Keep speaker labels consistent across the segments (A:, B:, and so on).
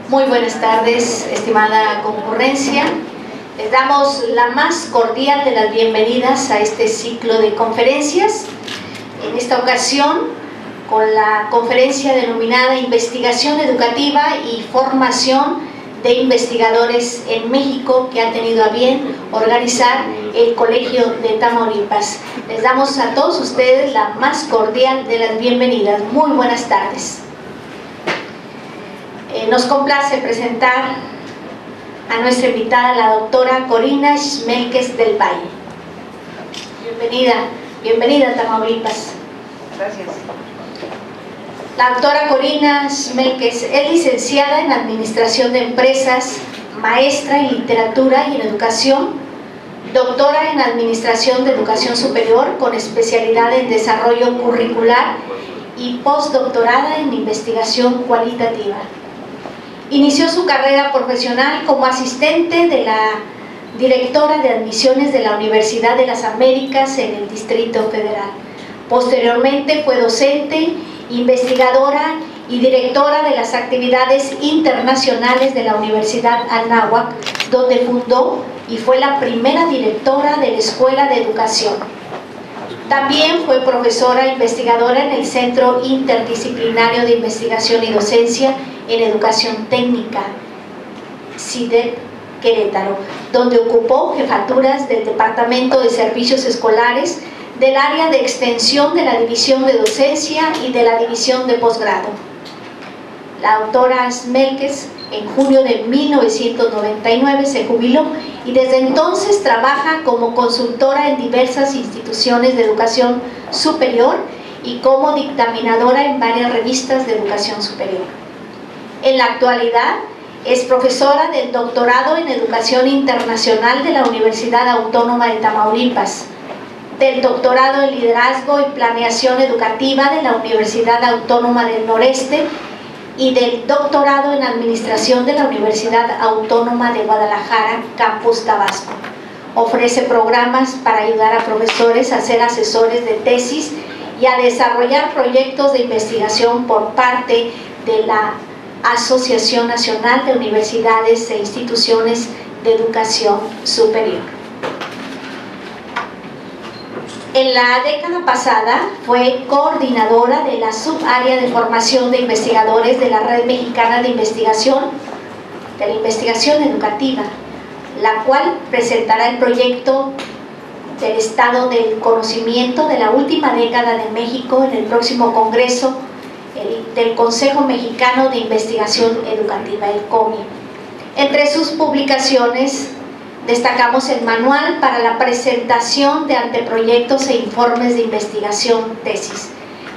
A: Muy buenas tardes, estimada concurrencia. Les damos la más cordial de las bienvenidas a este ciclo de conferencias. En esta ocasión, con la conferencia denominada Investigación Educativa y Formación de Investigadores en México, que ha tenido a bien organizar el Colegio de Tamaulipas. Les damos a todos ustedes la más cordial de las bienvenidas. Muy buenas tardes. Nos complace presentar a nuestra invitada, la doctora Corina Schmelkes del Valle. Bienvenida a Tamaulipas.
B: Gracias.
A: La doctora Corina Schmelkes es licenciada en Administración de Empresas, maestra en Literatura y en Educación, doctora en Administración de Educación Superior con especialidad en Desarrollo Curricular y postdoctorada en Investigación Cualitativa. Inició su carrera profesional como asistente de la directora de admisiones de la Universidad de las Américas en el Distrito Federal. Posteriormente fue docente, investigadora y directora de las actividades internacionales de la Universidad Anáhuac, donde fundó y fue la primera directora de la Escuela de Educación. También fue profesora e investigadora en el Centro Interdisciplinario de Investigación y Docencia en Educación Técnica, CIDET Querétaro, donde ocupó jefaturas del Departamento de Servicios Escolares, del área de extensión de la División de Docencia y de la División de Posgrado. La doctora Schmelkes en junio de 1999 se jubiló y desde entonces trabaja como consultora en diversas instituciones de educación superior y como dictaminadora en varias revistas de educación superior. En la actualidad es profesora del doctorado en Educación Internacional de la Universidad Autónoma de Tamaulipas, del doctorado en Liderazgo y Planeación Educativa de la Universidad Autónoma del Noreste y del doctorado en Administración de la Universidad Autónoma de Guadalajara, Campus Tabasco. Ofrece programas para ayudar a profesores a ser asesores de tesis y a desarrollar proyectos de investigación por parte de la Asociación Nacional de Universidades e Instituciones de Educación Superior. En la década pasada fue coordinadora de la subárea de formación de investigadores de la Red Mexicana de Investigación Educativa, la cual presentará el proyecto del Estado del Conocimiento de la última década de México en el próximo Congreso del Consejo Mexicano de Investigación Educativa, el COMI. Entre sus publicaciones destacamos el Manual para la presentación de anteproyectos e informes de investigación tesis,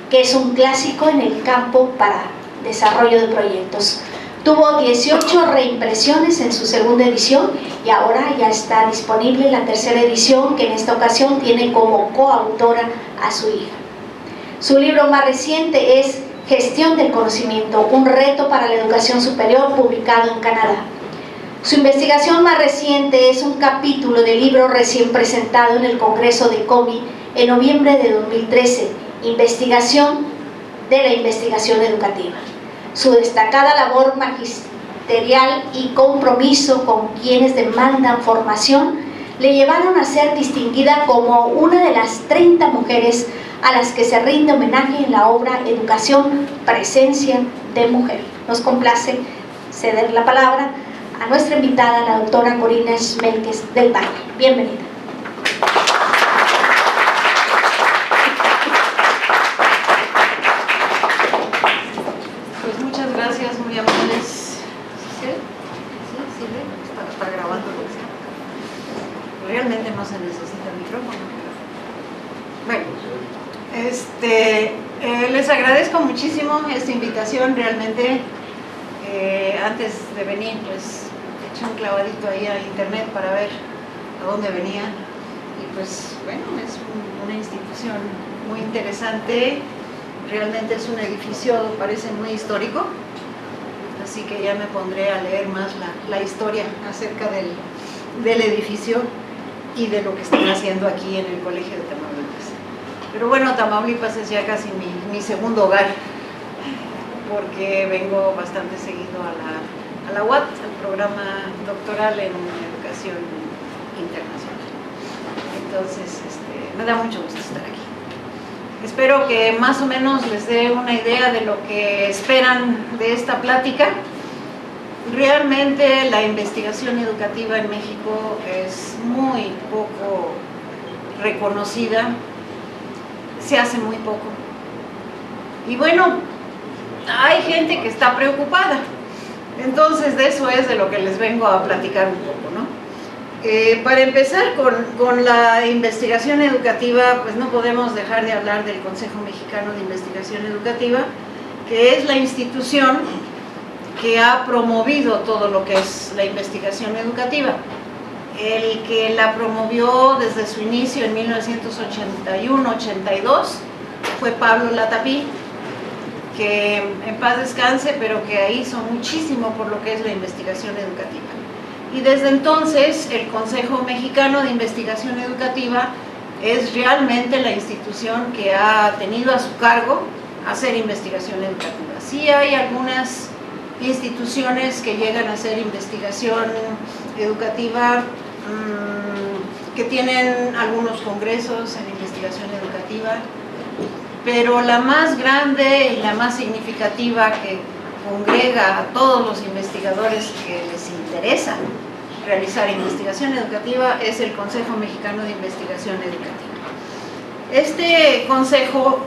A: que es un clásico en el campo para desarrollo de proyectos. Tuvo 18 reimpresiones en su segunda edición y ahora ya está disponible la tercera edición, que en esta ocasión tiene como coautora a su hija. Su libro más reciente es Gestión del Conocimiento, un reto para la educación superior, publicado en Canadá. Su investigación más reciente es un capítulo del libro recién presentado en el Congreso de COMI en noviembre de 2013, Investigación de la Investigación Educativa. Su destacada labor magisterial y compromiso con quienes demandan formación le llevaron a ser distinguida como una de las 30 mujeres a las que se rinde homenaje en la obra Educación, Presencia de Mujer. Nos complace ceder la palabra a nuestra invitada, la doctora Corina Schmelkes del Valle. Bienvenida.
B: Pues muchas gracias, muy amables. ¿Sí? ¿Sí? Está grabando. Realmente no se necesita el micrófono. Bueno, les agradezco muchísimo esta invitación. Realmente antes de venir pues eché un clavadito ahí a internet para ver a dónde venía y pues bueno, es una institución muy interesante. Realmente es un edificio, parece muy histórico, así que ya me pondré a leer más la historia acerca del edificio y de lo que están haciendo aquí en el Colegio de Tamaulipas. Pero bueno, Tamaulipas es ya casi mi segundo hogar, porque vengo bastante seguido la UAT, al programa doctoral en educación internacional. Entonces, me da mucho gusto estar aquí. Espero que más o menos les dé una idea de lo que esperan de esta plática. Realmente la investigación educativa en México es muy poco reconocida, se hace muy poco. Y bueno, hay gente que está preocupada. Entonces de eso es de lo que les vengo a platicar un poco, ¿no? Para empezar con la investigación educativa, pues no podemos dejar de hablar del Consejo Mexicano de Investigación Educativa, que es la institución que ha promovido todo lo que es la investigación educativa. El que la promovió desde su inicio en 1981-82 fue Pablo Latapí, que en paz descanse, pero que hizo muchísimo por lo que es la investigación educativa. Y desde entonces el Consejo Mexicano de Investigación Educativa es realmente la institución que ha tenido a su cargo hacer investigación educativa. Sí hay algunas instituciones que llegan a hacer investigación educativa, que tienen algunos congresos en investigación educativa, pero la más grande y la más significativa, que congrega a todos los investigadores que les interesa realizar investigación educativa, es el Consejo Mexicano de Investigación Educativa. Este consejo,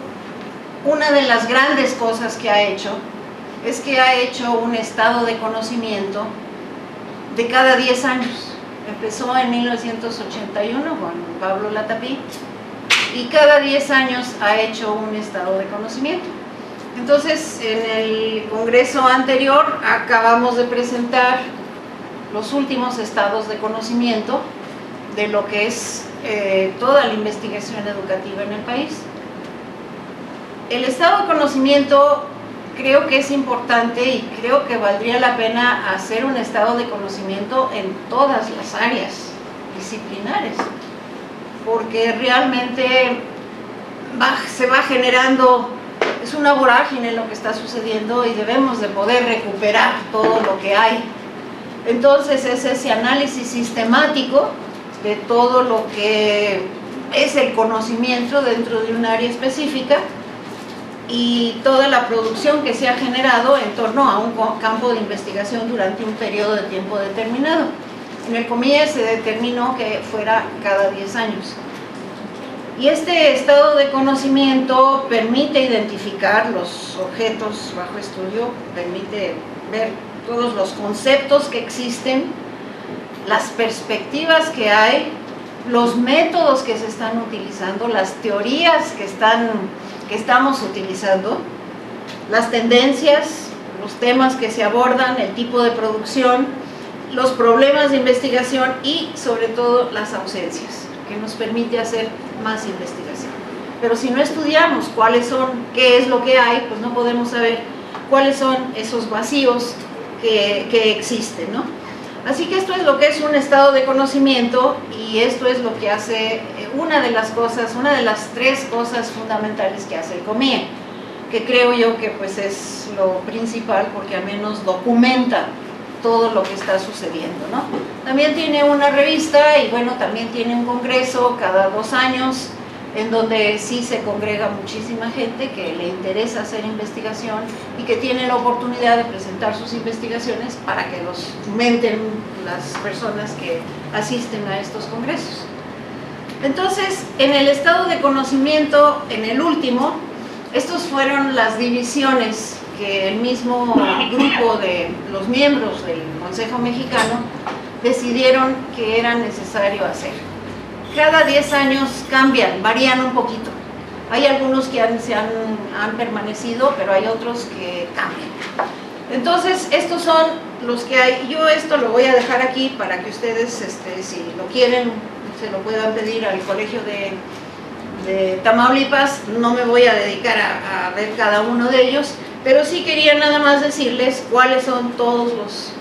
B: una de las grandes cosas que ha hecho es que ha hecho un estado de conocimiento de cada 10 años. Empezó en 1981 con Pablo Latapí y cada 10 años ha hecho un estado de conocimiento. Entonces, en el congreso anterior acabamos de presentar los últimos estados de conocimiento de lo que es toda la investigación educativa en el país. El estado de conocimiento creo que es importante y creo que valdría la pena hacer un estado de conocimiento en todas las áreas disciplinares, porque realmente se va generando, es una vorágine lo que está sucediendo y debemos de poder recuperar todo lo que hay. Entonces es ese análisis sistemático de todo lo que es el conocimiento dentro de un área específica y toda la producción que se ha generado en torno a un campo de investigación durante un periodo de tiempo determinado. En el COMIE se determinó que fuera cada 10 años. Y este estado de conocimiento permite identificar los objetos bajo estudio, permite ver todos los conceptos que existen, las perspectivas que hay, los métodos que se están utilizando, las teorías que estamos utilizando, las tendencias, los temas que se abordan, el tipo de producción, los problemas de investigación y sobre todo las ausencias, que nos permite hacer más investigación. Pero si no estudiamos cuáles son, qué es lo que hay, pues no podemos saber cuáles son esos vacíos que existen, ¿no? Así que esto es lo que es un estado de conocimiento y esto es lo que hace una de las 3 cosas fundamentales que hace el COMIE, que creo yo que pues es lo principal porque al menos documenta todo lo que está sucediendo, ¿no? También tiene una revista y bueno, también tiene un congreso cada 2 años en donde sí se congrega muchísima gente que le interesa hacer investigación y que tiene la oportunidad de presentar sus investigaciones para que los comenten las personas que asisten a estos congresos. Entonces, en el estado de conocimiento, en el último, estos fueron las divisiones que el mismo grupo de los miembros del Consejo Mexicano decidieron que era necesario hacer. Cada 10 años cambian, varían un poquito. Hay algunos que han permanecido, pero hay otros que cambian. Entonces, estos son los que hay. Yo esto lo voy a dejar aquí para que ustedes, si lo quieren, se lo puedan pedir al Colegio de Tamaulipas. No me voy a dedicar a ver cada uno de ellos, pero sí quería nada más decirles cuáles son todos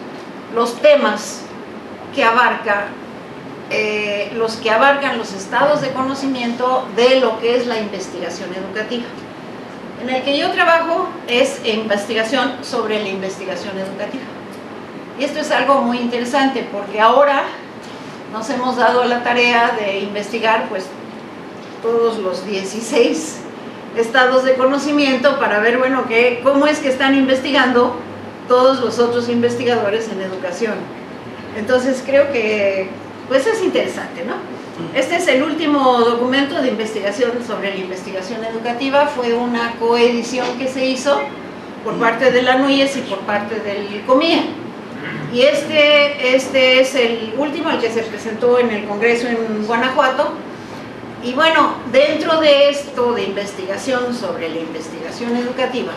B: los temas que abarcan los estados de conocimiento de lo que es la investigación educativa. En el que yo trabajo es investigación sobre la investigación educativa. Y esto es algo muy interesante porque ahora nos hemos dado la tarea de investigar pues todos los 16 estados de conocimiento para ver, bueno, cómo es que están investigando todos los otros investigadores en educación. Entonces creo que pues es interesante, ¿no? Este es el último documento de investigación sobre la investigación educativa, fue una coedición que se hizo por parte de la NUYES y por parte del COMIE. Y este es el último, el que se presentó en el Congreso en Guanajuato. Y bueno, dentro de esto de investigación sobre la investigación educativa,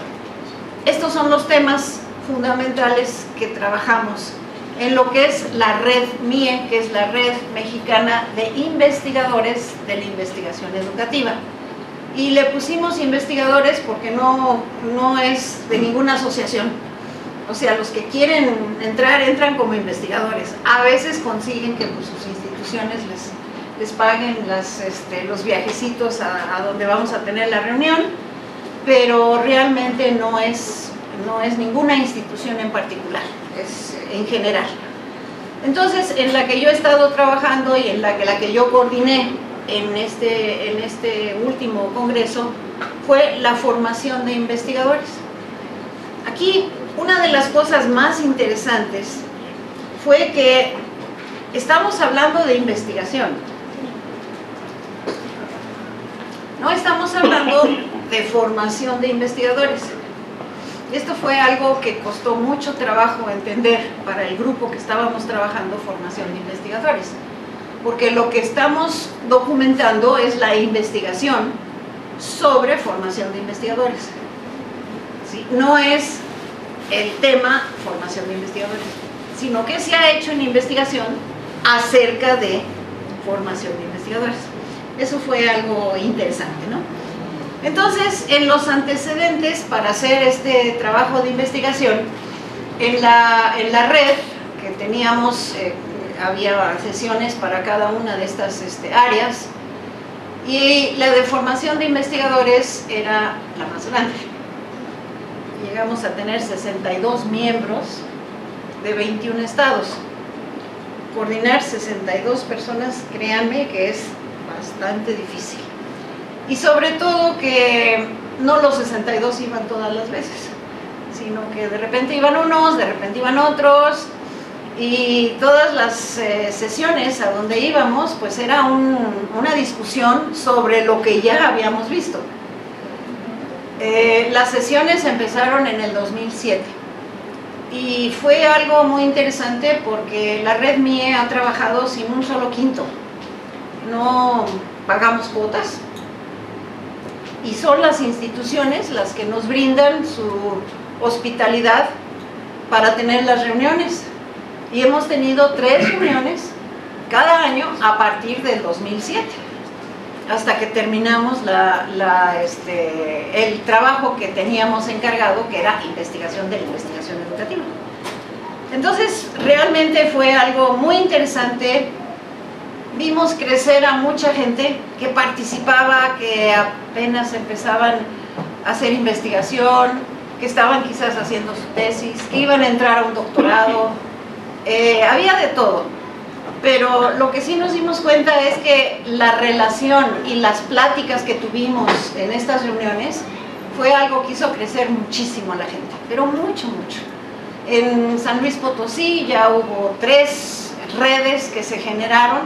B: estos son los temas fundamentales que trabajamos en lo que es la red MIE, que es la Red Mexicana de Investigadores de la Investigación Educativa. Y le pusimos investigadores porque no es de ninguna asociación. O sea, los que quieren entrar, entran como investigadores. A veces consiguen que pues, sus instituciones les paguen los viajecitos a donde vamos a tener la reunión, pero realmente no es ninguna institución en particular, es en general. Entonces, en la que yo he estado trabajando y en la que yo coordiné en este último congreso fue la formación de investigadores. Aquí, una de las cosas más interesantes fue que estamos hablando de investigación. No estamos hablando de formación de investigadores. Esto fue algo que costó mucho trabajo entender para el grupo que estábamos trabajando formación de investigadores, porque lo que estamos documentando es la investigación sobre formación de investigadores, ¿sí? No es el tema formación de investigadores, sino que se ha hecho en investigación acerca de formación de investigadores. Eso fue algo interesante, ¿no? Entonces, en los antecedentes para hacer este trabajo de investigación, en la red que teníamos, había sesiones para cada una de estas áreas, y la de formación de investigadores era la más grande. Llegamos a tener 62 miembros de 21 estados. Coordinar 62 personas, créanme que es bastante difícil. Y sobre todo que no los 62 iban todas las veces, sino que de repente iban unos, de repente iban otros, y todas las sesiones a donde íbamos pues era una discusión sobre lo que ya habíamos visto. Las sesiones empezaron en el 2007 y fue algo muy interesante porque la red MIE ha trabajado sin un solo quinto, no pagamos cuotas y son las instituciones las que nos brindan su hospitalidad para tener las reuniones. Y hemos tenido 3 reuniones cada año a partir del 2007, hasta que terminamos el trabajo que teníamos encargado, que era investigación de la investigación educativa. Entonces, realmente fue algo muy interesante. Vimos crecer a mucha gente que participaba, que apenas empezaban a hacer investigación, que estaban quizás haciendo su tesis, que iban a entrar a un doctorado. Había de todo, pero lo que sí nos dimos cuenta es que la relación y las pláticas que tuvimos en estas reuniones fue algo que hizo crecer muchísimo a la gente, pero mucho, mucho. En San Luis Potosí ya hubo 3 redes que se generaron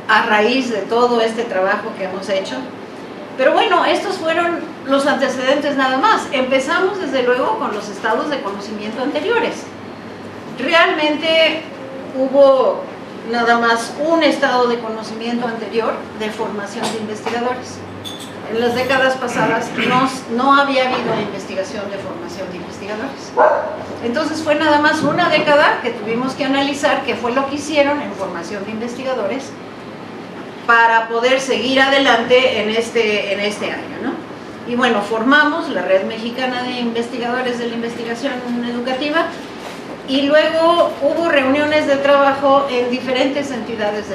B: a raíz de todo este trabajo que hemos hecho. Pero bueno, estos fueron los antecedentes nada más. Empezamos desde luego con los estados de conocimiento anteriores. Realmente hubo nada más un estado de conocimiento anterior de formación de investigadores. En las décadas pasadas no había habido investigación de formación de investigadores. Entonces fue nada más una década que tuvimos que analizar qué fue lo que hicieron en formación de investigadores para poder seguir adelante en este año, ¿no? Y bueno, formamos la Red Mexicana de Investigadores de la Investigación Educativa y luego hubo reuniones de trabajo en diferentes entidades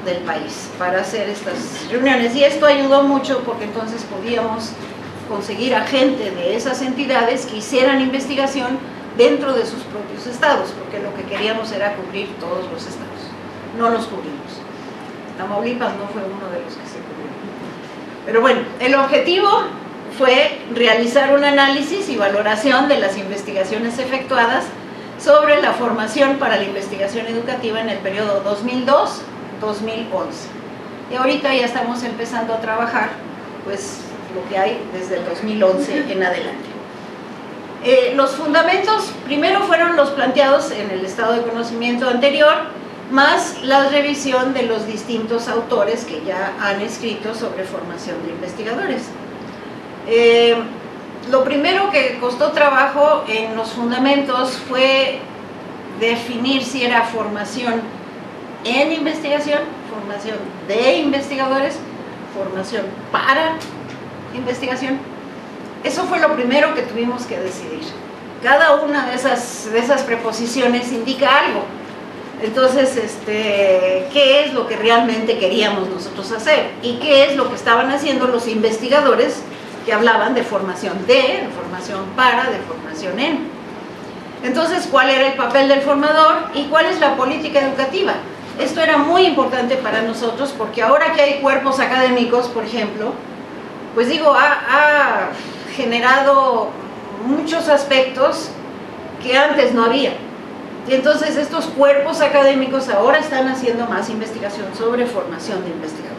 B: del país para hacer estas reuniones, y esto ayudó mucho porque entonces podíamos conseguir a gente de esas entidades que hicieran investigación dentro de sus propios estados, porque lo que queríamos era cubrir todos los estados. No los cubrimos. Tamaulipas no fue uno de los que se cubrió. Pero bueno, el objetivo fue realizar un análisis y valoración de las investigaciones efectuadas sobre la formación para la investigación educativa en el periodo 2002-2011. Y ahorita ya estamos empezando a trabajar pues lo que hay desde el 2011 en adelante. Los fundamentos primero fueron los planteados en el estado de conocimiento anterior, más la revisión de los distintos autores que ya han escrito sobre formación de investigadores. Lo primero que costó trabajo en los fundamentos fue definir si era formación en investigación, formación de investigadores, formación para investigación. Eso fue lo primero que tuvimos que decidir. Cada una de esas preposiciones indica algo. Entonces, ¿qué es lo que realmente queríamos nosotros hacer? ¿Y qué es lo que estaban haciendo los investigadores que hablaban de formación de formación para, de formación en? Entonces, ¿cuál era el papel del formador y cuál es la política educativa? Esto era muy importante para nosotros porque ahora que hay cuerpos académicos, por ejemplo, pues digo, ha generado muchos aspectos que antes no había. Y entonces estos cuerpos académicos ahora están haciendo más investigación sobre formación de investigadores.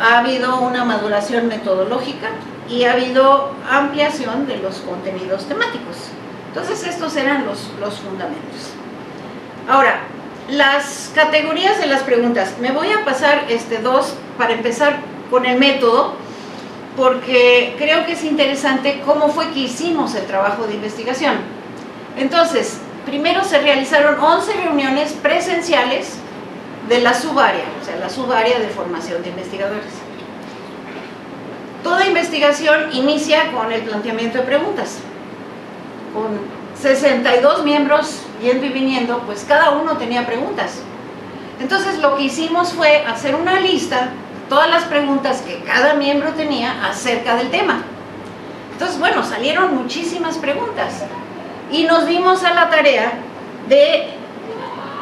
B: Ha habido una maduración metodológica y ha habido ampliación de los contenidos temáticos. Entonces estos eran los fundamentos. Ahora, las categorías de las preguntas. Me voy a pasar dos para empezar con el método, porque creo que es interesante cómo fue que hicimos el trabajo de investigación. Entonces, primero se realizaron 11 reuniones presenciales de la subárea, o sea, la subárea de formación de investigadores. Toda investigación inicia con el planteamiento de preguntas. Con 62 miembros yendo y viniendo, pues cada uno tenía preguntas. Entonces, lo que hicimos fue hacer una lista todas las preguntas que cada miembro tenía acerca del tema. Entonces, bueno, salieron muchísimas preguntas y nos dimos a la tarea de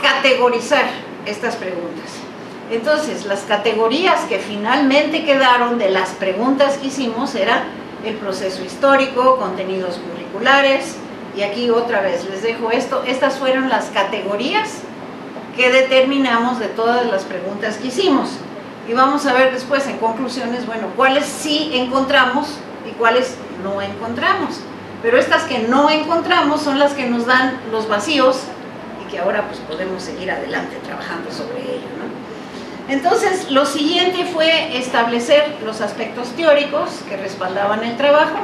B: categorizar estas preguntas. Entonces, las categorías que finalmente quedaron de las preguntas que hicimos era el proceso histórico, contenidos curriculares, y aquí otra vez les dejo esto. Estas fueron las categorías que determinamos de todas las preguntas que hicimos. Y vamos a ver después en conclusiones, bueno, cuáles sí encontramos y cuáles no encontramos. Pero estas que no encontramos son las que nos dan los vacíos y que ahora pues podemos seguir adelante trabajando sobre ello, ¿no? Entonces, lo siguiente fue establecer los aspectos teóricos que respaldaban el trabajo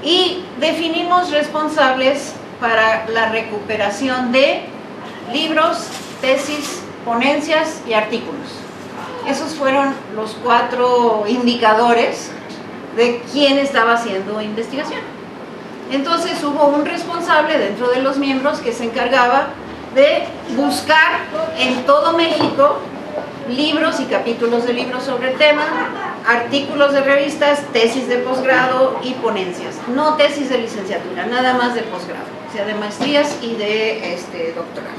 B: y definimos responsables para la recuperación de libros, tesis, ponencias y artículos. Esos fueron los 4 indicadores de quién estaba haciendo investigación. Entonces hubo un responsable dentro de los miembros que se encargaba de buscar en todo México libros y capítulos de libros sobre el tema, artículos de revistas, tesis de posgrado y ponencias. No tesis de licenciatura, nada más de posgrado, o sea, de maestrías y de doctorado.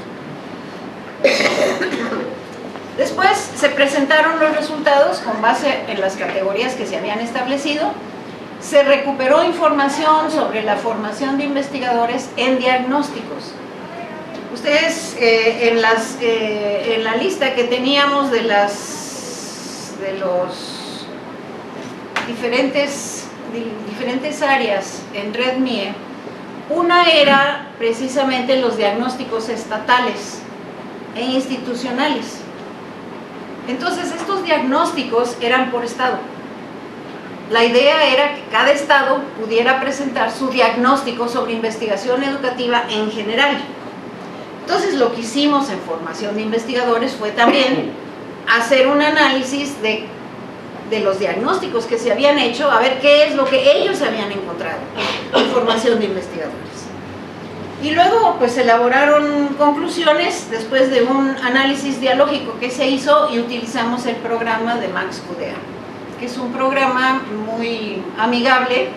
B: Después se presentaron los resultados con base en las categorías que se habían establecido. Se recuperó información sobre la formación de investigadores en diagnósticos. Ustedes en la lista que teníamos de los diferentes áreas en RedMie, una era precisamente los diagnósticos estatales e institucionales. Entonces, estos diagnósticos eran por estado. La idea era que cada estado pudiera presentar su diagnóstico sobre investigación educativa en general. Entonces, lo que hicimos en formación de investigadores fue también hacer un análisis de los diagnósticos que se habían hecho, a ver qué es lo que ellos habían encontrado en formación de investigadores. Y luego pues elaboraron conclusiones después de un análisis dialógico que se hizo y utilizamos el programa de Max Gudea, que es un programa muy amigable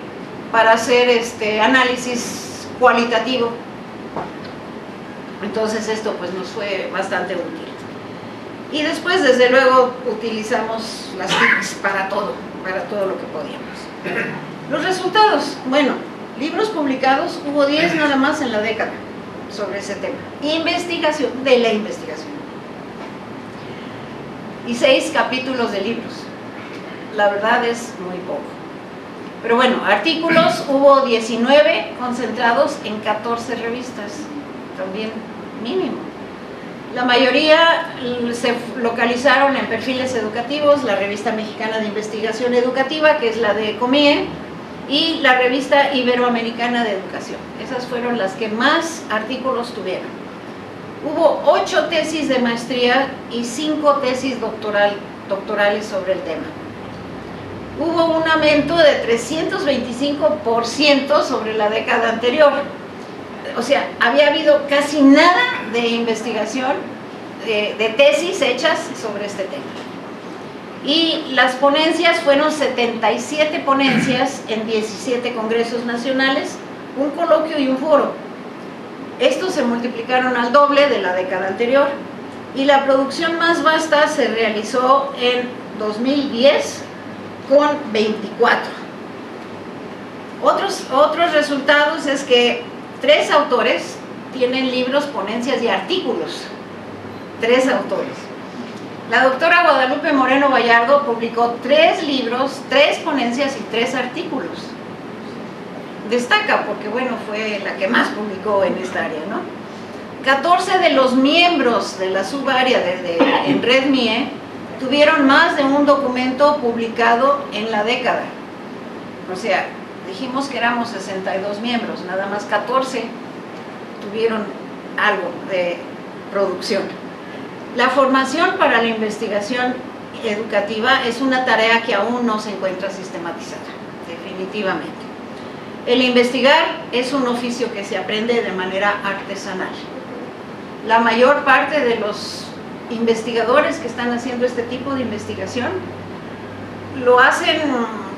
B: para hacer análisis cualitativo. Entonces esto pues nos fue bastante útil. Y después, desde luego, utilizamos las TICs para todo lo que podíamos. Los resultados, bueno, libros publicados, hubo 10 nada más en la década sobre ese tema. Investigación, de la investigación. Y 6 capítulos de libros. La verdad es muy poco. Pero bueno, artículos, hubo 19 concentrados en 14 revistas, también mínimo. La mayoría se localizaron en perfiles educativos, la Revista Mexicana de Investigación Educativa, que es la de COMIE, y la Revista Iberoamericana de Educación. Esas fueron las que más artículos tuvieron. Hubo 8 tesis de maestría y 5 tesis doctorales sobre el tema. Hubo un aumento de 325% sobre la década anterior. O sea, había habido casi nada de investigación, de tesis hechas sobre este tema. Y las ponencias fueron 77 ponencias en 17 congresos nacionales, un coloquio y un foro. Estos se multiplicaron al doble de la década anterior. Y la producción más vasta se realizó en 2010 con 24. Otros resultados es que 3 autores tienen libros, ponencias y artículos. 3 autores. La doctora Guadalupe Moreno Vallardo publicó 3 libros, 3 ponencias y 3 artículos. Destaca porque, bueno, fue la que más publicó en esta área, ¿no? 14 de los miembros de la subárea en Red MIE tuvieron más de un documento publicado en la década. O sea, dijimos que éramos 62 miembros, nada más 14 tuvieron algo de producción. La formación para la investigación educativa es una tarea que aún no se encuentra sistematizada, definitivamente. El investigar es un oficio que se aprende de manera artesanal. La mayor parte de los investigadores que están haciendo este tipo de investigación lo hacen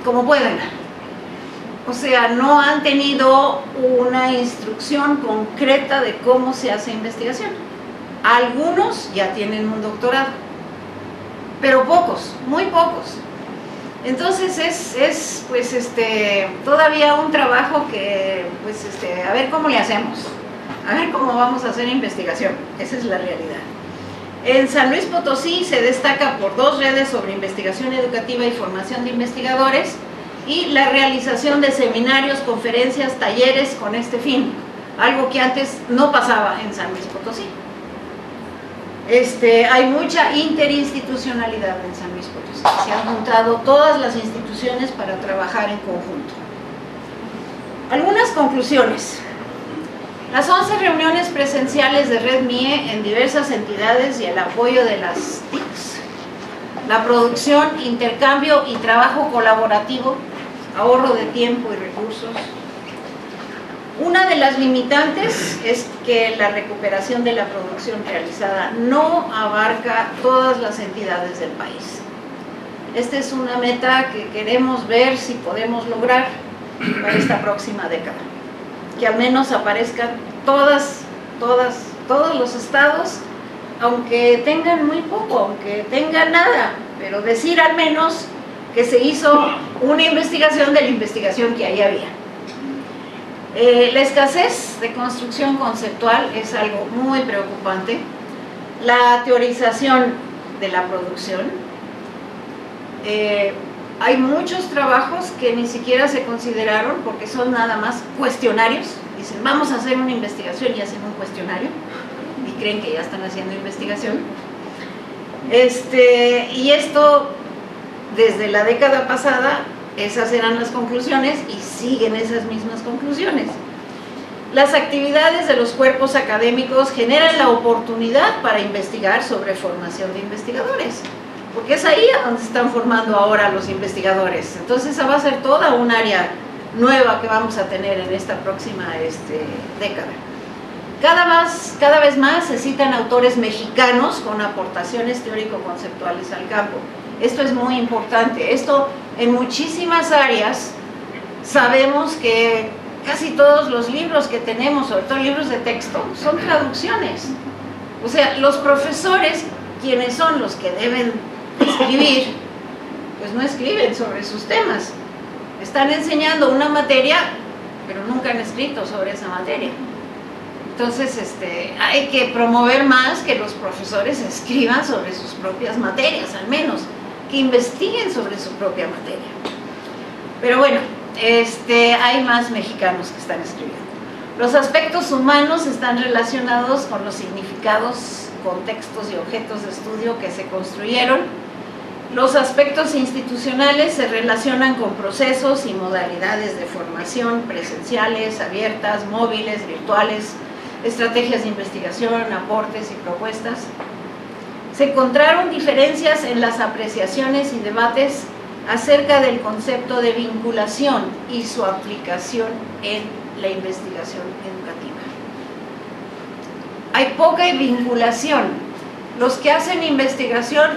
B: como pueden. O sea, no han tenido una instrucción concreta de cómo se hace investigación. Algunos ya tienen un doctorado, pero pocos, muy pocos. Entonces es todavía un trabajo que, a ver cómo le hacemos, a ver cómo vamos a hacer investigación. Esa es la realidad. En San Luis Potosí se destaca por 2 redes sobre investigación educativa y formación de investigadores, y la realización de seminarios, conferencias, talleres con este fin, algo que antes no pasaba en San Luis Potosí. Hay mucha interinstitucionalidad en San Luis Potosí, se han juntado todas las instituciones para trabajar en conjunto. Algunas conclusiones. Las 11 reuniones presenciales de Red MIE en diversas entidades y el apoyo de las TICs, la producción, intercambio y trabajo colaborativo, ahorro de tiempo y recursos. Una de las limitantes es que la recuperación de la producción realizada no abarca todas las entidades del país. Esta es una meta que queremos ver si podemos lograr para esta próxima década. Que al menos aparezcan todos los estados, aunque tengan muy poco, aunque tengan nada, pero decir al menos que se hizo una investigación de la investigación que ahí había. La escasez de construcción conceptual es algo muy preocupante. La teorización de la producción. Hay muchos trabajos que ni siquiera se consideraron porque son nada más cuestionarios. Dicen, vamos a hacer una investigación y hacen un cuestionario y creen que ya están haciendo investigación. Y esto, desde la década pasada, esas eran las conclusiones y siguen esas mismas conclusiones. Las actividades de los cuerpos académicos generan la oportunidad para investigar sobre formación de investigadores, porque es ahí a donde se están formando ahora los investigadores. Entonces esa va a ser toda un área nueva que vamos a tener en esta próxima década. Cada vez más se citan autores mexicanos con aportaciones teórico-conceptuales al campo. Esto es muy importante. Esto en muchísimas áreas sabemos que casi todos los libros que tenemos, sobre todo libros de texto, son traducciones. O sea, los profesores, quienes son los que deben escribir, pues no escriben sobre sus temas. Están enseñando una materia, pero nunca han escrito sobre esa materia. Entonces, hay que promover más que los profesores escriban sobre sus propias materias, al menos, que investiguen sobre su propia materia. Pero bueno, hay más mexicanos que están escribiendo. Los aspectos humanos están relacionados con los significados, contextos y objetos de estudio que se construyeron. Los aspectos institucionales se relacionan con procesos y modalidades de formación presenciales, abiertas, móviles, virtuales, estrategias de investigación, aportes y propuestas. Se encontraron diferencias en las apreciaciones y debates acerca del concepto de vinculación y su aplicación en la investigación educativa. Hay poca vinculación. Los que hacen investigación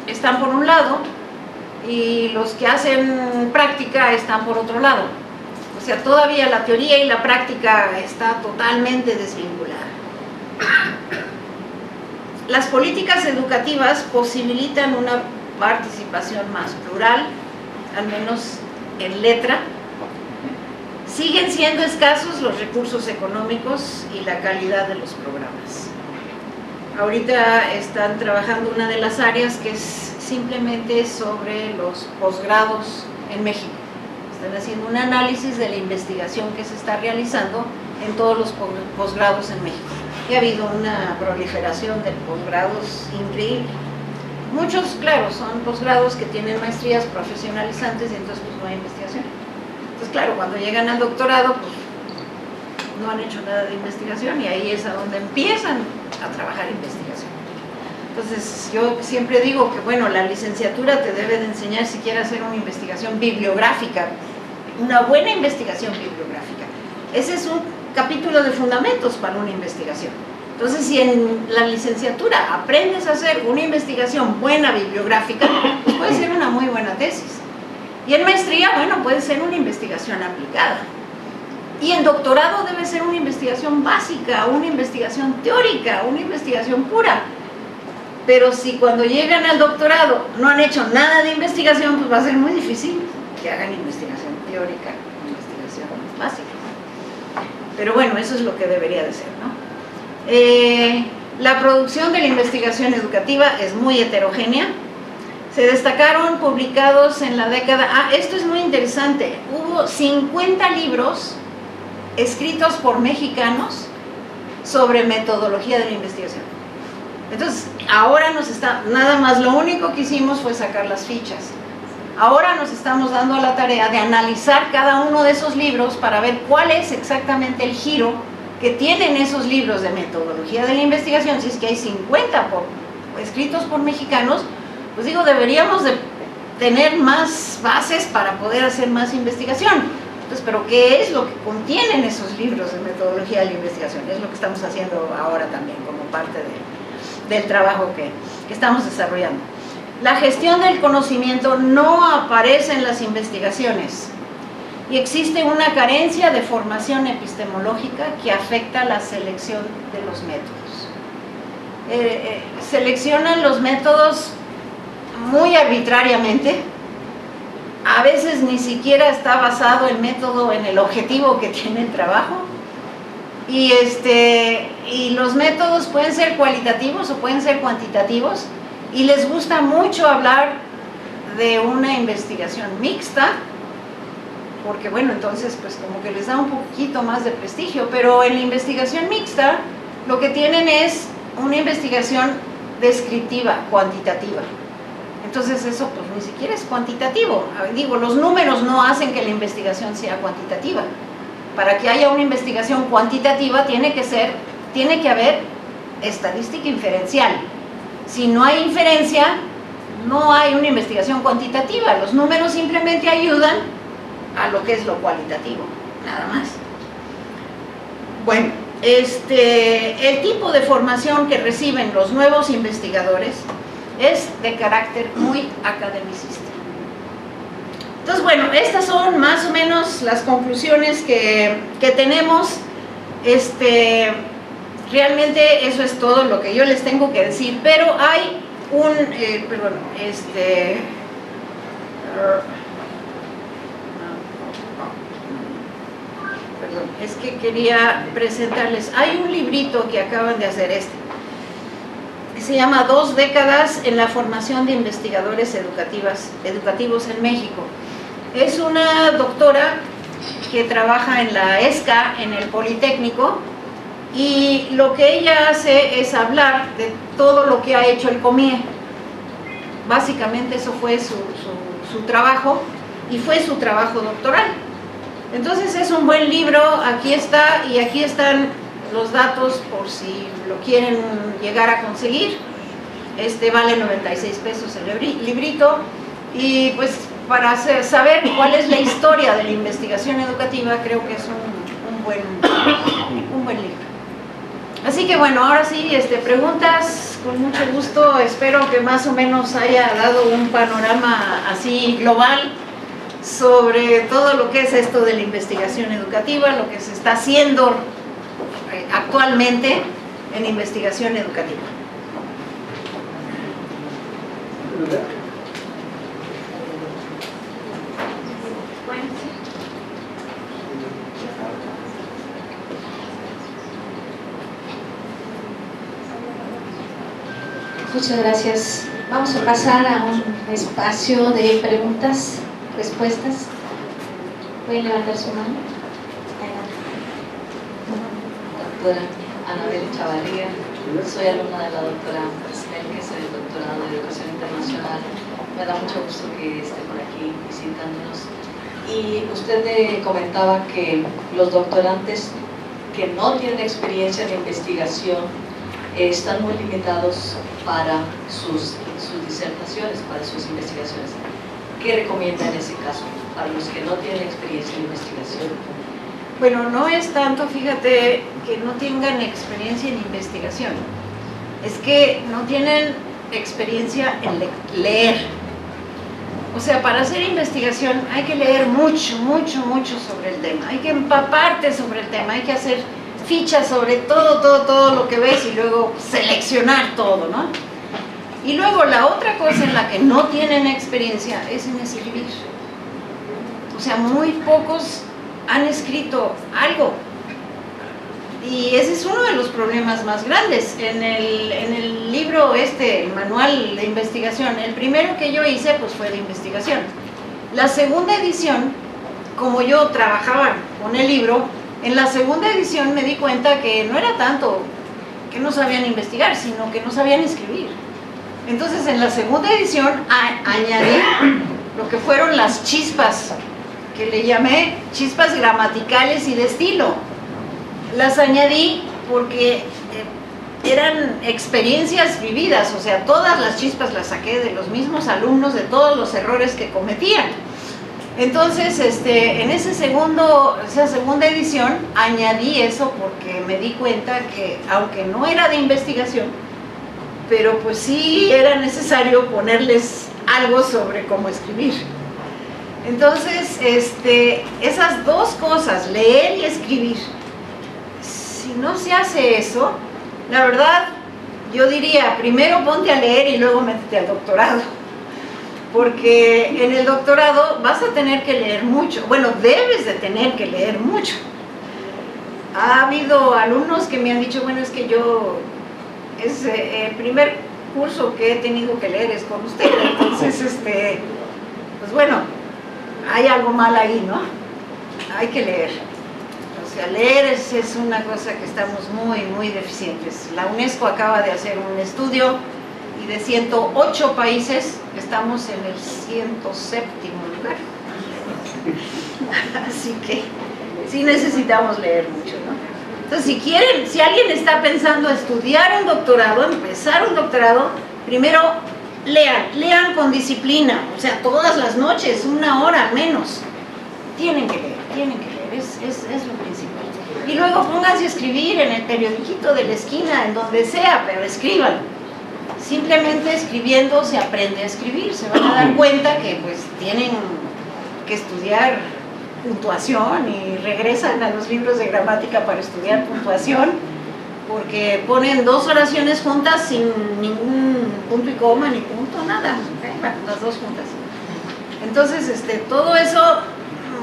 B: están por un lado y los que hacen práctica están por otro lado. O sea, todavía la teoría y la práctica está totalmente desvinculada. Las políticas educativas posibilitan una participación más plural, al menos en letra. Siguen siendo escasos los recursos económicos y la calidad de los programas. Ahorita están trabajando una de las áreas que es simplemente sobre los posgrados en México. Están haciendo un análisis de la investigación que se está realizando en todos los posgrados en México. Y ha habido una proliferación de posgrados increíble. Muchos, claro, son posgrados que tienen maestrías profesionalizantes y entonces pues no hay investigación. Entonces, claro, cuando llegan al doctorado, pues no han hecho nada de investigación y ahí es a donde empiezan a trabajar investigación. Entonces, yo siempre digo que, bueno, la licenciatura te debe de enseñar si quieres hacer una investigación bibliográfica, una buena investigación bibliográfica. Ese es un capítulo de fundamentos para una investigación. Entonces, si en la licenciatura aprendes a hacer una investigación buena bibliográfica, pues puede ser una muy buena tesis. Y en maestría, bueno, puede ser una investigación aplicada. Y en doctorado debe ser una investigación básica, una investigación teórica, una investigación pura. Pero si cuando llegan al doctorado no han hecho nada de investigación, pues va a ser muy difícil que hagan investigación teórica, investigación básica. Pero bueno, eso es lo que debería de ser, ¿no? La producción de la investigación educativa es muy heterogénea. Se destacaron publicados en la década... esto es muy interesante. Hubo 50 libros escritos por mexicanos sobre metodología de la investigación. Entonces, ahora nada más lo único que hicimos fue sacar las fichas. Ahora nos estamos dando a la tarea de analizar cada uno de esos libros para ver cuál es exactamente el giro que tienen esos libros de metodología de la investigación. Si es que hay 50 escritos por mexicanos, pues digo, deberíamos de tener más bases para poder hacer más investigación. Entonces, ¿pero qué es lo que contienen esos libros de metodología de la investigación? Es lo que estamos haciendo ahora también como parte del trabajo que estamos desarrollando. La gestión del conocimiento no aparece en las investigaciones y existe una carencia de formación epistemológica que afecta la selección de los métodos. Seleccionan los métodos muy arbitrariamente. A veces ni siquiera está basado el método en el objetivo que tiene el trabajo. Y los métodos pueden ser cualitativos o pueden ser cuantitativos. Y les gusta mucho hablar de una investigación mixta, porque bueno, entonces pues como que les da un poquito más de prestigio. Pero en la investigación mixta lo que tienen es una investigación descriptiva, cuantitativa. Entonces eso pues ni siquiera es cuantitativo. Digo, los números no hacen que la investigación sea cuantitativa. Para que haya una investigación cuantitativa tiene que haber estadística inferencial. Si no hay inferencia, no hay una investigación cuantitativa. Los números simplemente ayudan a lo que es lo cualitativo, nada más. Bueno, el tipo de formación que reciben los nuevos investigadores es de carácter muy academicista. Entonces, bueno, estas son más o menos las conclusiones que tenemos. Realmente eso es todo lo que yo les tengo que decir, pero hay un, perdón, perdón, es que quería presentarles, hay un librito que acaban de hacer que se llama 2 décadas en la formación de investigadores educativos en México. Es una doctora que trabaja en la ESCA, en el Politécnico, y lo que ella hace es hablar de todo lo que ha hecho el COMIE. Básicamente eso fue su trabajo, y fue su trabajo doctoral. Entonces es un buen libro, aquí está, y aquí están los datos por si lo quieren llegar a conseguir. Vale 96 pesos el librito, y pues para saber cuál es la historia de la investigación educativa, creo que es un buen libro. Así que bueno, ahora sí, preguntas, con mucho gusto. Espero que más o menos haya dado un panorama así global sobre todo lo que es esto de la investigación educativa, lo que se está haciendo actualmente en investigación educativa.
A: Muchas gracias. Vamos a pasar a un espacio de preguntas, respuestas. ¿Pueden levantar su mano? Adelante.
C: Doctora Anabel Chavarría, soy alumna de la doctora Melque, soy el doctorado de Educación Internacional. Me da mucho gusto que esté por aquí visitándonos. Y usted comentaba que los doctorantes que no tienen experiencia en investigación están muy limitados para sus disertaciones, para sus investigaciones. ¿Qué recomienda en ese caso para los que no tienen experiencia en investigación?
B: Bueno, no es tanto, fíjate, que no tengan experiencia en investigación, es que no tienen experiencia en leer. O sea, para hacer investigación hay que leer mucho sobre el tema, hay que empaparte sobre el tema, hay que hacer fichas sobre todo lo que ves y luego seleccionar todo, ¿no? Y luego la otra cosa en la que no tienen experiencia es en escribir. O sea, muy pocos han escrito algo. Y ese es uno de los problemas más grandes. En el libro el manual de investigación, el primero que yo hice pues fue de investigación. La segunda edición, como yo trabajaba con el libro, en la segunda edición me di cuenta que no era tanto que no sabían investigar, sino que no sabían escribir. Entonces en la segunda edición añadí lo que fueron las chispas, que le llamé chispas gramaticales y de estilo. Las añadí porque eran experiencias vividas, o sea, todas las chispas las saqué de los mismos alumnos, de todos los errores que cometían. Entonces, en esa segunda edición añadí eso porque me di cuenta que, aunque no era de investigación, pero pues sí era necesario ponerles algo sobre cómo escribir. Entonces, esas dos cosas, leer y escribir, si no se hace eso, la verdad, yo diría, primero ponte a leer y luego métete al doctorado. Porque en el doctorado vas a tener que leer mucho, bueno, debes de tener que leer mucho. Ha habido alumnos que me han dicho, bueno, es que yo, el primer curso que he tenido que leer es con usted, entonces, pues bueno, hay algo mal ahí, ¿no? Hay que leer. O sea, leer es una cosa que estamos muy deficientes. La UNESCO acaba de hacer un estudio y de 108 países estamos en el 107º lugar. Así que sí necesitamos leer mucho, ¿no? Entonces, si alguien está pensando estudiar un doctorado, empezar un doctorado, primero lean con disciplina, o sea, todas las noches, 1 hora menos. Tienen que leer, es lo principal. Y luego pónganse a escribir en el periodiquito de la esquina, en donde sea, pero escriban. Simplemente escribiendo se aprende a escribir, se van a dar cuenta que pues tienen que estudiar puntuación y regresan a los libros de gramática para estudiar puntuación, porque ponen dos oraciones juntas sin ningún punto y coma ni punto, nada, bueno, las dos juntas. Entonces, todo eso,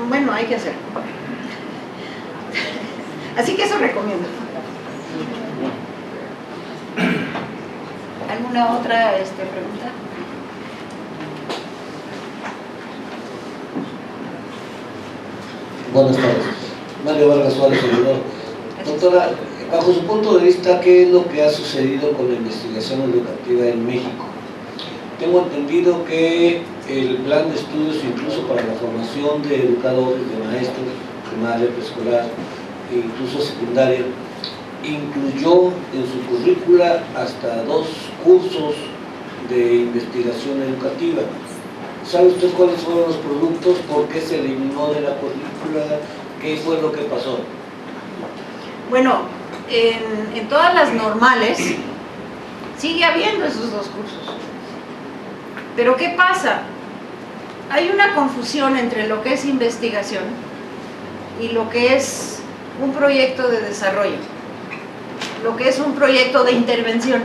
B: bueno, hay que hacer. Así que eso recomiendo. ¿Alguna otra pregunta?
D: Buenas tardes. Mario Vargas Suárez, servidor. Doctora, bajo su punto de vista, ¿qué es lo que ha sucedido con la investigación educativa en México? Tengo entendido que el plan de estudios, incluso para la formación de educadores, de maestros, primaria, preescolar e incluso secundaria, incluyó en su currícula hasta 2 cursos de investigación educativa. ¿Sabe usted cuáles fueron los productos? ¿Por qué se eliminó de la currícula? ¿Qué fue lo que pasó?
B: Bueno, en todas las normales sigue habiendo esos 2 cursos. Pero ¿qué pasa? Hay una confusión entre lo que es investigación y lo que es un proyecto de desarrollo, lo que es un proyecto de intervención.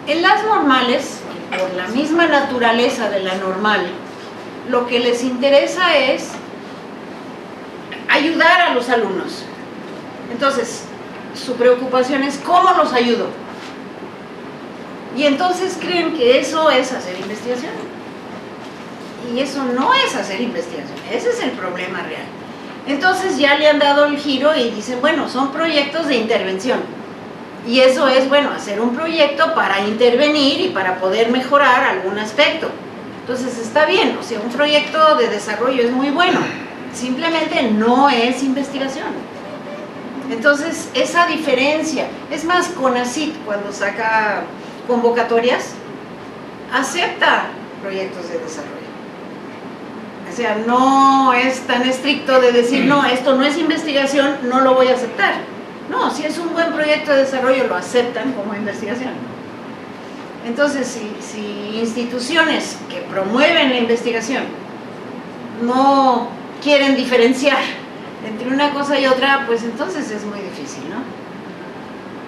B: En las normales, por la misma naturaleza de la normal, lo que les interesa es ayudar a los alumnos. Entonces, su preocupación es ¿cómo los ayudo? Y entonces creen que eso es hacer investigación. Y eso no es hacer investigación, ese es el problema real. Entonces ya le han dado el giro y dicen, bueno, son proyectos de intervención. Y eso es, bueno, hacer un proyecto para intervenir y para poder mejorar algún aspecto. Entonces está bien, o sea, un proyecto de desarrollo es muy bueno, simplemente no es investigación. Entonces, esa diferencia, es más, CONACYT cuando saca convocatorias, acepta proyectos de desarrollo. O sea, no es tan estricto de decir, no, esto no es investigación, no lo voy a aceptar. No, si es un buen proyecto de desarrollo, lo aceptan como investigación. Entonces, si instituciones que promueven la investigación no quieren diferenciar entre una cosa y otra, pues entonces es muy difícil, ¿no?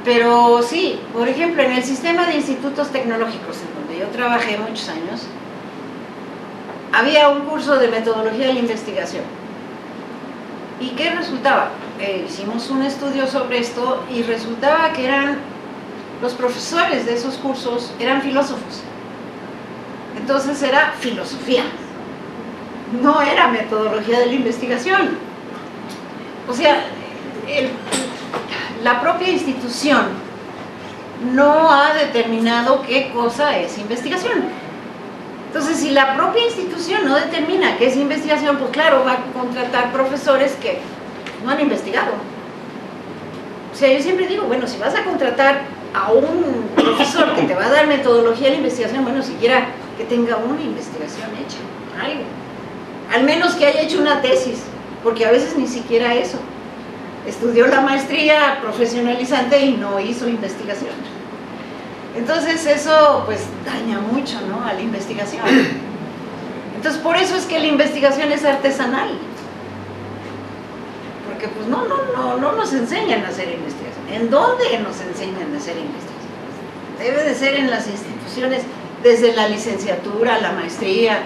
B: Pero sí, por ejemplo, en el sistema de institutos tecnológicos, en donde yo trabajé muchos años, había un curso de metodología de la investigación. ¿Y qué resultaba? Hicimos un estudio sobre esto y resultaba que los profesores de esos cursos eran filósofos. Entonces era filosofía, no era metodología de la investigación. O sea, la propia institución no ha determinado qué cosa es investigación. Entonces, si la propia institución no determina qué es investigación, pues claro, va a contratar profesores que no han investigado. O sea, yo siempre digo, bueno, si vas a contratar a un profesor que te va a dar metodología de la investigación, bueno, siquiera que tenga una investigación hecha, algo. Al menos que haya hecho una tesis, porque a veces ni siquiera eso. Estudió la maestría profesionalizante y no hizo investigación. Entonces eso pues daña mucho, ¿no?, a la investigación. Entonces por eso es que la investigación es artesanal. Porque pues no nos enseñan a hacer investigación. ¿En dónde nos enseñan a hacer investigación? Debe de ser en las instituciones, desde la licenciatura, la maestría.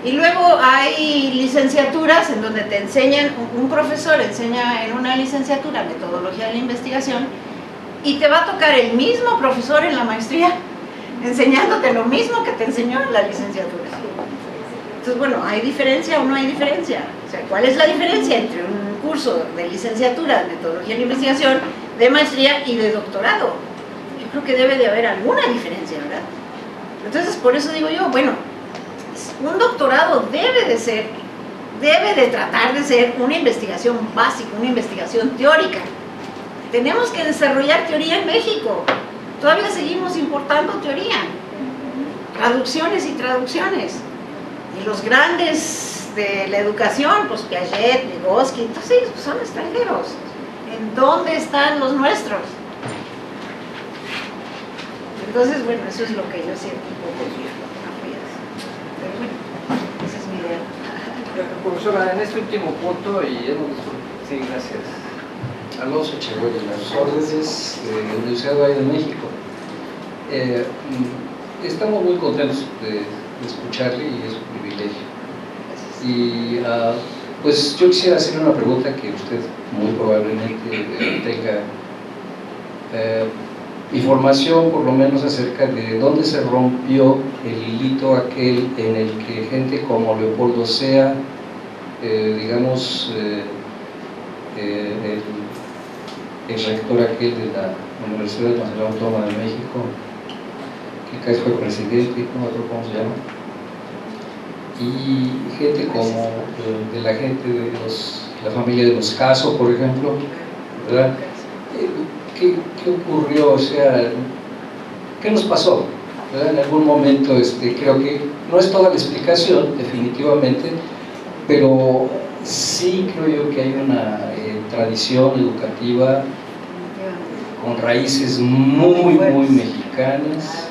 B: Y luego hay licenciaturas en donde te enseñan, un profesor enseña en una licenciatura metodología de la investigación y te va a tocar el mismo profesor en la maestría enseñándote lo mismo que te enseñó en la licenciatura. Entonces, bueno, ¿hay diferencia o no hay diferencia? O sea, ¿cuál es la diferencia entre un curso de licenciatura de metodología de la investigación, de maestría y de doctorado? Yo creo que debe de haber alguna diferencia, ¿verdad? Entonces, por eso digo yo, bueno, un doctorado debe de tratar de ser una investigación básica, una investigación teórica. Tenemos que desarrollar teoría en México. Todavía seguimos importando teoría, traducciones y traducciones. Y los grandes de la educación, pues Piaget, Vygotsky, todos ellos son extranjeros. ¿En dónde están los nuestros? Entonces, bueno, eso es lo que yo siento un poco. Pero bueno, esa es mi idea.
E: profesora, en este último punto, y hemos... Sí, gracias.
F: Alonso Echeverría, las órdenes de la Universidad de Valle de México. Estamos muy contentos de escucharle y es un privilegio. Y pues yo quisiera hacer una pregunta que usted muy probablemente tenga información por lo menos acerca de dónde se rompió el hilito aquel en el que gente como Leopoldo Sea, digamos, el rector aquel de la Universidad Nacional Autónoma de México, que casi fue presidente, no me acuerdo cómo se llama, y gente como de la gente de la familia de los Caso, por ejemplo, ¿verdad? ¿Qué ocurrió? O sea, ¿qué nos pasó? ¿Verdad? En algún momento creo que no es toda la explicación, definitivamente, pero sí creo yo que hay una tradición educativa con raíces muy mexicanas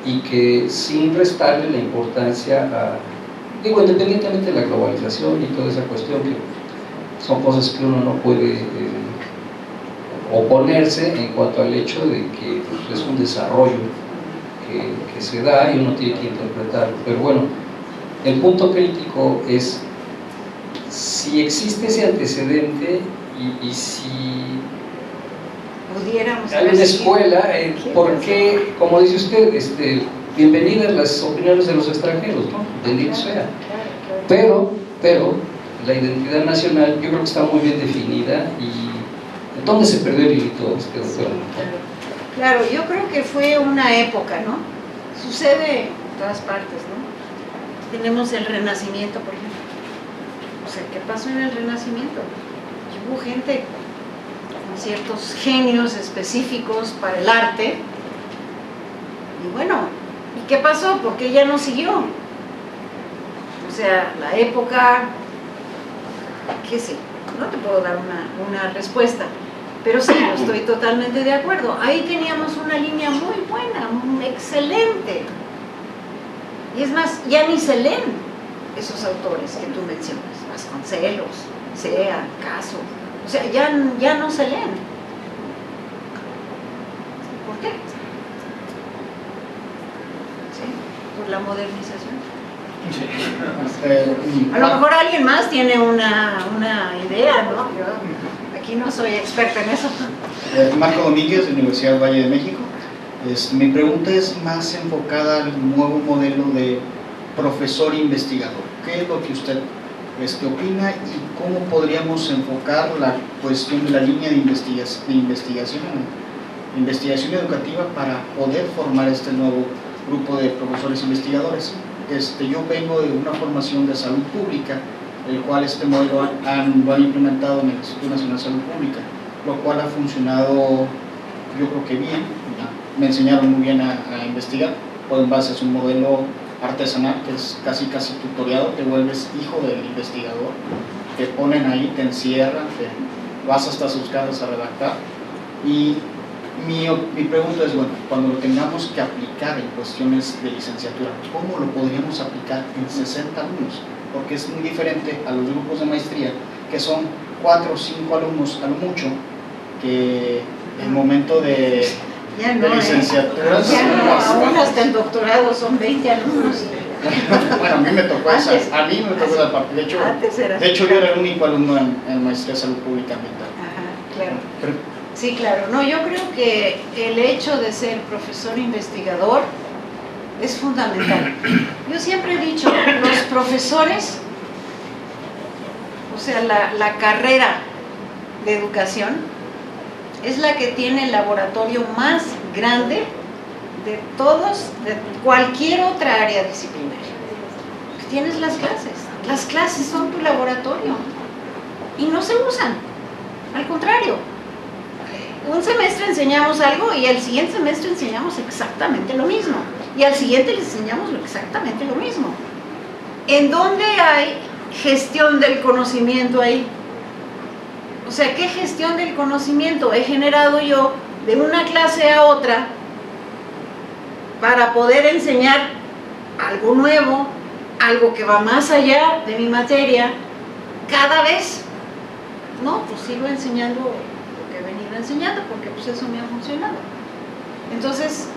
F: y que sin restarle la importancia digo, independientemente de la globalización y toda esa cuestión, que son cosas que uno no puede oponerse en cuanto al hecho de que pues, es un desarrollo que se da y uno tiene que interpretarlo. Pero bueno, el punto crítico es si existe ese antecedente y si
B: pudiéramos
F: hay una escuela, ¿por qué, como dice usted, bienvenidas las opiniones de los extranjeros, ¿no? Bendito sea. Pero la identidad nacional yo creo que está muy bien definida. ¿Y dónde se perdió el hilito, doctor?
B: Claro, yo creo que fue una época, ¿no? Sucede en todas partes, ¿no? Tenemos el Renacimiento, por ejemplo. O sea, ¿qué pasó en el Renacimiento? Hubo gente con ciertos genios específicos para el arte. Y bueno, ¿y qué pasó? ¿Por qué ya no siguió? O sea, la época, qué sé, no te puedo dar una respuesta, pero sí, yo estoy totalmente de acuerdo. Ahí teníamos una línea muy buena, excelente. Y es más, ya ni se leen esos autores que tú mencionas, Vasconcelos, Sea, Caso, o sea, ya no se leen. ¿Por qué? ¿Sí? Por la modernización. A lo mejor alguien más tiene una idea, ¿no? Yo aquí no soy experta en eso.
G: Marco Domínguez, de Universidad Valle de México. Mi pregunta es más enfocada al nuevo modelo de profesor investigador. ¿Qué es lo que usted opina y cómo podríamos enfocar la cuestión de la línea de investigación educativa para poder formar este nuevo grupo de profesores investigadores? Yo vengo de una formación de salud pública, el cual este modelo lo han implementado en el Instituto Nacional de Salud Pública, lo cual ha funcionado, yo creo que bien. Me enseñaron muy bien a investigar, en base a un modelo artesanal que es casi tutoriado, te vuelves hijo del investigador, te ponen ahí, te encierran, vas hasta sus casas a redactar. Y mi pregunta es, bueno, cuando lo tengamos que aplicar en cuestiones de licenciatura, ¿cómo lo podríamos aplicar en 60 alumnos? Porque es muy diferente a los grupos de maestría, que son 4 o 5 alumnos a lo mucho, que el momento de licenciatura...
B: aún hasta el doctorado son 20 alumnos.
G: Bueno, a mí me tocó esa parte. De hecho, yo era el único alumno en maestría de salud pública ambiental.
B: Ajá, claro. Sí, claro. No, yo creo que el hecho de ser profesor investigador es fundamental. Yo siempre he dicho, los profesores, o sea, la carrera de educación es la que tiene el laboratorio más grande de cualquier otra área disciplinaria. Tienes las clases son tu laboratorio y no se usan, al contrario. Un semestre enseñamos algo y el siguiente semestre enseñamos exactamente lo mismo y al siguiente les enseñamos exactamente lo mismo. ¿En dónde hay gestión del conocimiento ahí? O sea, ¿qué gestión del conocimiento he generado yo de una clase a otra para poder enseñar algo nuevo, algo que va más allá de mi materia, cada vez. No, pues sigo enseñando lo que he venido enseñando, porque pues eso me ha funcionado. Entonces,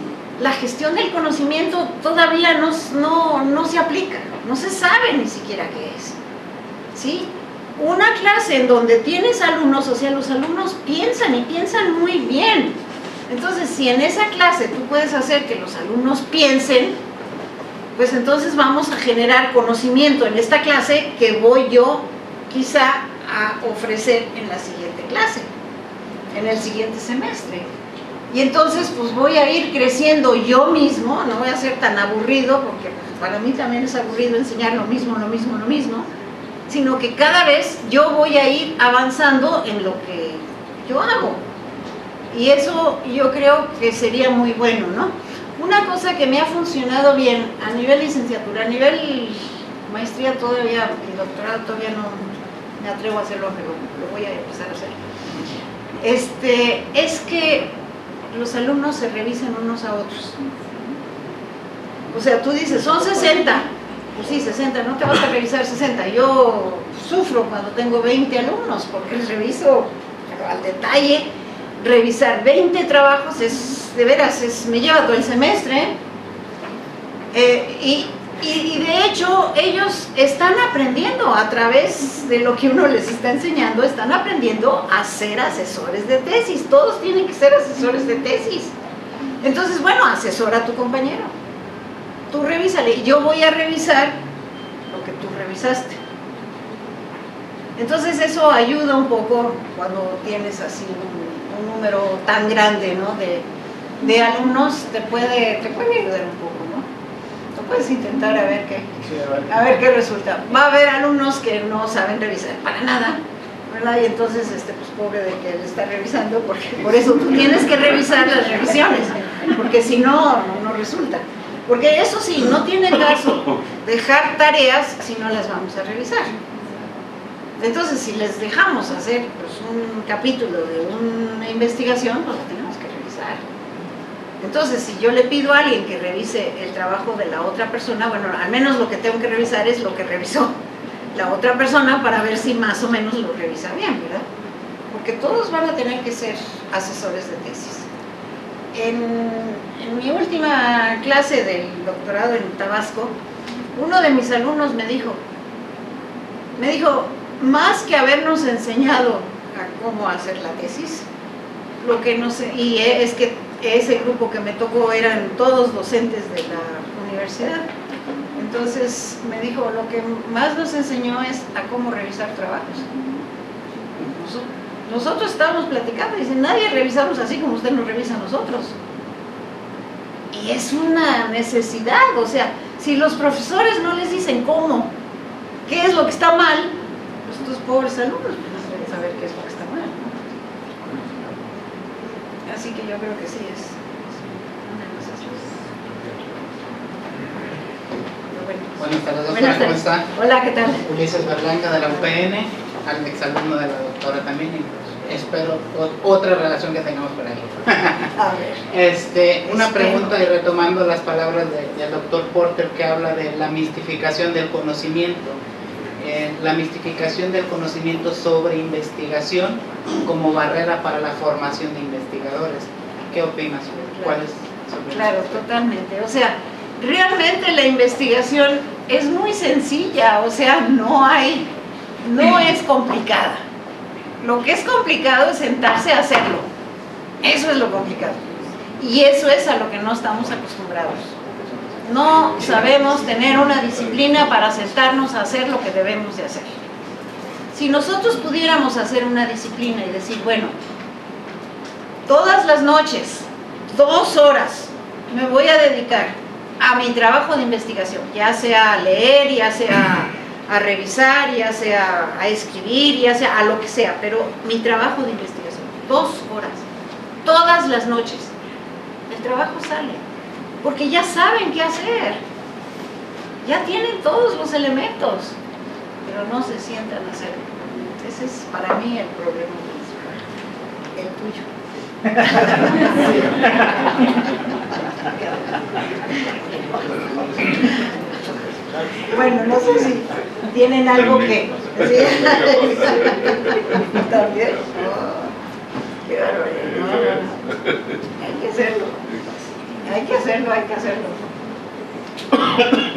B: la gestión del conocimiento todavía no se aplica, no se sabe ni siquiera qué es, ¿sí? Una clase en donde tienes alumnos, o sea, los alumnos piensan y piensan muy bien. Entonces, si en esa clase tú puedes hacer que los alumnos piensen, pues entonces vamos a generar conocimiento en esta clase que voy yo quizá a ofrecer en la siguiente clase, en el siguiente semestre. Y entonces pues voy a ir creciendo yo mismo, no voy a ser tan aburrido, porque pues, para mí también es aburrido enseñar lo mismo, sino que cada vez yo voy a ir avanzando en lo que yo hago. Y eso yo creo que sería muy bueno, ¿no? Una cosa que me ha funcionado bien a nivel licenciatura, a nivel maestría todavía, y doctorado todavía no me atrevo a hacerlo, pero lo voy a empezar a hacer, es que los alumnos se revisen unos a otros. O sea, tú dices, son 60, pues sí, 60, no te vas a revisar 60. Yo sufro cuando tengo 20 alumnos, porque les reviso al detalle. Revisar 20 trabajos de veras, me lleva todo el semestre. Y de hecho, ellos están aprendiendo a través de lo que uno les está enseñando, están aprendiendo a ser asesores de tesis. Todos tienen que ser asesores de tesis. Entonces, bueno, asesora a tu compañero. Tú revísale, yo voy a revisar lo que tú revisaste. Entonces eso ayuda un poco cuando tienes así un número tan grande, ¿no? de alumnos, te puede ayudar un poco, ¿no? Tú puedes intentar a ver qué resulta. Va a haber alumnos que no saben revisar para nada, ¿verdad? Y entonces, pues pobre de que le está revisando, porque por eso tú tienes que revisar las revisiones, porque si no resulta. Porque eso sí, no tiene caso dejar tareas si no las vamos a revisar. Entonces, si les dejamos hacer pues, un capítulo de una investigación, pues lo tenemos que revisar. Entonces, si yo le pido a alguien que revise el trabajo de la otra persona, bueno, al menos lo que tengo que revisar es lo que revisó la otra persona para ver si más o menos lo revisa bien, ¿verdad? Porque todos van a tener que ser asesores de tesis. En mi última clase del doctorado en Tabasco, uno de mis alumnos me dijo, más que habernos enseñado a cómo hacer la tesis, lo que no sé, y es que ese grupo que me tocó eran todos docentes de la universidad, entonces me dijo, lo que más nos enseñó es a cómo revisar trabajos. Nosotros estábamos platicando y dicen, nadie revisamos así como usted nos revisa a nosotros. Y es una necesidad, o sea, si los profesores no les dicen cómo, qué es lo que está mal, pues estos pobres alumnos pues no pueden saber qué es lo que está mal, ¿no? Así que yo creo que sí es una de esas cosas.
H: Buenas tardes, doctora,
B: Buenas tardes.
H: ¿Cómo está?
B: Hola, ¿qué tal?
H: Ulises Berlanga de la UPN, al exalumno de la doctora también, y pues espero otra relación que tengamos por ahí.
B: A ver.
H: Una pregunta y retomando las palabras del doctor Porter, que habla de la mistificación del conocimiento. La mistificación del conocimiento sobre investigación como barrera para la formación de investigadores. ¿Qué opinas? ¿Cuál es sobre
B: Claro, totalmente. O sea, realmente la investigación es muy sencilla, o sea, no es complicada. Lo que es complicado es sentarse a hacerlo. Eso es lo complicado. Y eso es a lo que no estamos acostumbrados. No sabemos tener una disciplina para sentarnos a hacer lo que debemos de hacer. Si nosotros pudiéramos hacer una disciplina y decir, bueno, todas las noches, 2 horas, me voy a dedicar a mi trabajo de investigación, ya sea a leer, ya sea a revisar, ya sea a escribir, ya sea a lo que sea, pero mi trabajo de investigación, 2 horas, todas las noches, el trabajo sale. Porque ya saben qué hacer, ya tienen todos los elementos, pero no se sientan a hacerlo. Ese es para mí el problema principal, el tuyo. Bueno, no sé si tienen algo que Sí. ¿También? Oh, qué barbaridad. No. Hay que hacerlo. Hay que hacerlo, hay que hacerlo.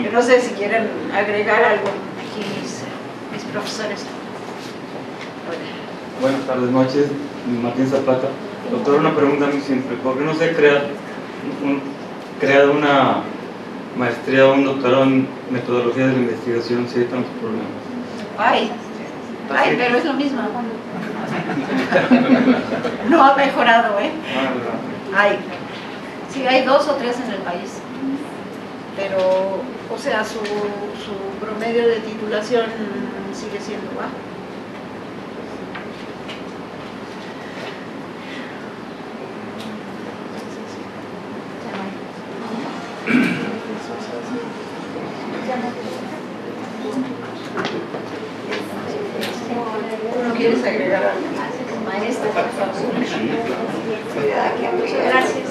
B: Yo no sé si quieren agregar algo aquí mis profesores.
I: Buenas tardes, noches, Martín Zapata. Doctor, una pregunta muy simple. ¿Por qué no se ha creado una maestría o un doctorado en metodología de la investigación si hay tantos problemas?
B: Ay, pero es lo mismo. No ha mejorado, ¿eh? Hay. Sí, hay 2 o 3 en el país. Pero, o sea, su promedio de titulación sigue siendo bajo. ¿No quieres agregar algo? Maestra, por favor. Gracias.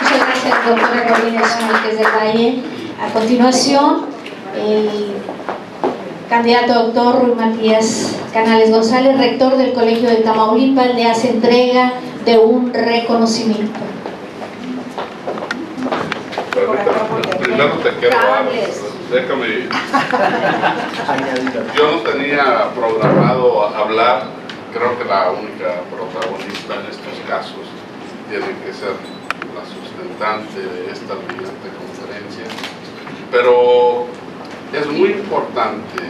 A: Muchas gracias, doctora Corina Márquez del Valle. A continuación, el candidato doctor Rui Matías Canales González, rector del Colegio de Tamaulipas, le hace entrega de un reconocimiento.
J: Primero te quiero dar, déjame. Yo no tenía programado hablar, creo que la única protagonista en estos casos tiene que ser la sustentante de esta brillante conferencia, pero es muy importante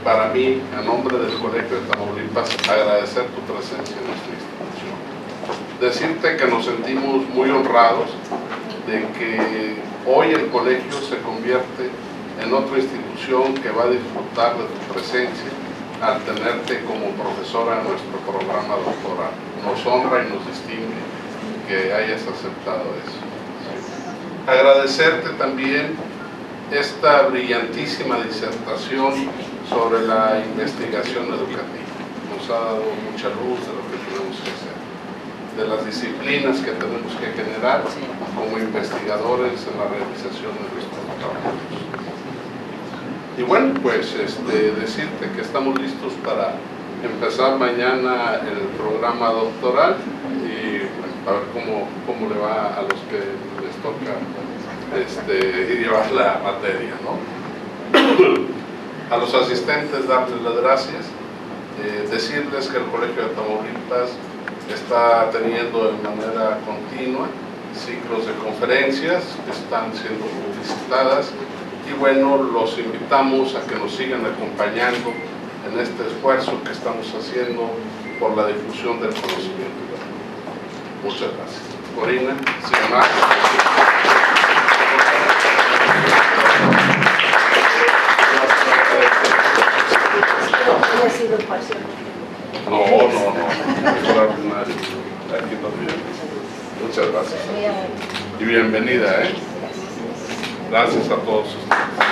J: para mí, a nombre del Colegio de Tamaulipas, agradecer tu presencia en nuestra institución. Decirte que nos sentimos muy honrados de que hoy el colegio se convierte en otra institución que va a disfrutar de tu presencia al tenerte como profesora en nuestro programa doctoral. Nos honra y nos distingue que hayas aceptado eso. Agradecerte también esta brillantísima disertación sobre la investigación educativa. Nos ha dado mucha luz de lo que tenemos que hacer, de las disciplinas que tenemos que generar como investigadores en la realización de nuestros trabajos. Y bueno, pues decirte que estamos listos para empezar mañana el programa doctoral y bueno, a ver cómo le va a los que les toca llevar la materia, ¿no? A los asistentes darles las gracias, decirles que el Colegio de Tamaulipas está teniendo de manera continua ciclos de conferencias que están siendo publicitadas y bueno, los invitamos a que nos sigan acompañando en este esfuerzo que estamos haciendo por la difusión del conocimiento. Muchas gracias. Corina, sin más. No, extraordinario. Aquí también. Muchas gracias. Y bienvenida, Gracias a todos ustedes.